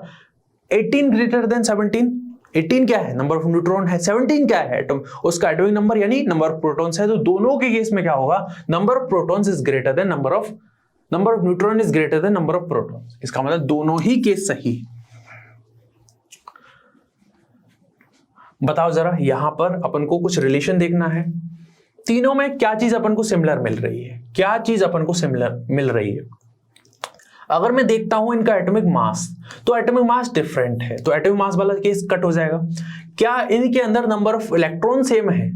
18 ग्रेटर देन 17। 18 क्या है? नंबर ऑफ न्यूट्रॉन है। 17 क्या है? एटम, उसका एटॉमिक नंबर यानी नंबर ऑफ प्रोटॉन्स है। तो दोनों के केस में क्या होगा? Number of protons is greater than number of neutron is greater than number of protons. इसका मतलब दोनों ही केस सही। बताओ जरा, यहां पर अपन को कुछ रिलेशन देखना है। तीनों में क्या चीज अपन को सिमिलर मिल रही है? क्या चीज अपन को सिमिलर मिल रही है? अगर मैं देखता हूं इनका एटॉमिक मास, तो एटॉमिक मास डिफरेंट है, तो एटॉमिक मास वाला केस कट हो जाएगा। क्या इनके अंदर नंबर ऑफ इलेक्ट्रॉन सेम है?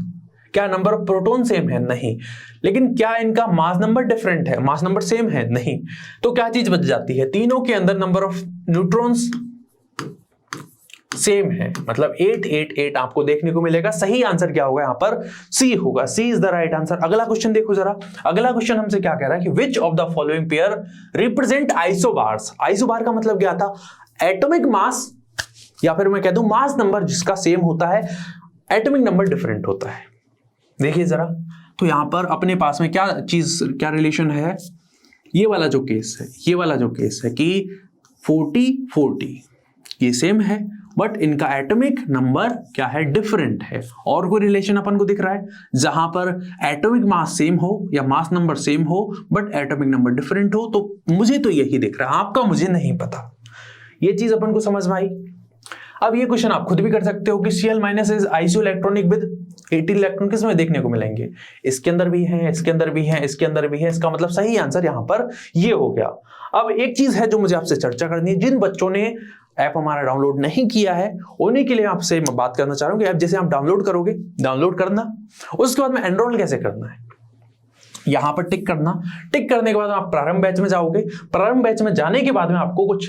क्या नंबर ऑफ प्रोटॉन सेम है? नहीं। लेकिन क्या इनका मास नंबर डिफरेंट है? मास नंबर सेम है? नहीं। तो क्या चीज बच जाती है? तीनों के अंदर नंबर ऑफ न्यूट्रॉन्स सेम है, मतलब 8 8 8 आपको देखने को मिलेगा। सही आंसर क्या होगा? यहां पर सी होगा। सी इज द राइट आंसर। अगला क्वेश्चन देखो जरा, अगला क्वेश्चन हमसे क्या कह रहा है कि which of the following pair represent isobars. Isobar का मतलब क्या था? एटॉमिक मास, या फिर मैं कह दूं मास नंबर जिसका सेम होता है, एटॉमिक नंबर डिफरेंट होता है। देखिए जरा, तो यहां पर अपने पास में क्या चीज, क्या रिलेशन है? ये वाला जो केस है, ये वाला जो केस है कि 40 40 ये सेम है, बट इनका एटॉमिक नंबर क्या है? डिफरेंट है। और कोई रिलेशन अपन को दिख रहा है जहां पर एटॉमिक मास सेम हो या मास नंबर सेम हो बट एटॉमिक नंबर डिफरेंट हो? तो मुझे तो यही दिख रहा है, आपका मुझे नहीं पता। ये चीज अपन को समझ में आई। अब ये क्वेश्चन आप खुद भी कर सकते हो कि Cl minus is iso electronic with 18 electron, किसमें देखने को मिलेंगे? इसके अंदर भी है, इसके अंदर भी है, इसके अंदर भी है। इसका मतलब सही आंसर यहां पर ये हो गया। अब एक चीज है जो मुझे आपसे चर्चा करनी है। जिन बच्चों ने ऐप हमारा डाउनलोड नहीं किया है उन्हीं के लिए आपसे मैं बात करना चाह रहा हूं कि ऐप जैसे आप डाउनलोड करोगे, डाउनलोड करना, उसके बाद में एनरोल कैसे करना है, यहां पर टिक करना। टिक करने के बाद आप प्रारंभ बैच में जाओगे। प्रारंभ बैच में जाने के बाद में आपको कुछ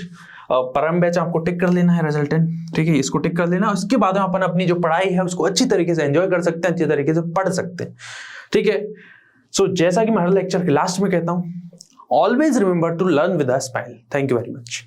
प्रारंभ बैच आपको टिक कर लेना है, रिजल्टेंट। ठीक है, इसको टिक कर लेना। उसके बाद में अपन अपनी जो पढ़ाई है उसको अच्छी तरीके से एंजॉय कर सकते हैं, अच्छी तरीके से पढ़ सकते हैं। ठीक है, सो जैसा कि मैं हर लेक्चर के लास्ट में कहता हूं, always remember to learn with a smile. Thank you very much.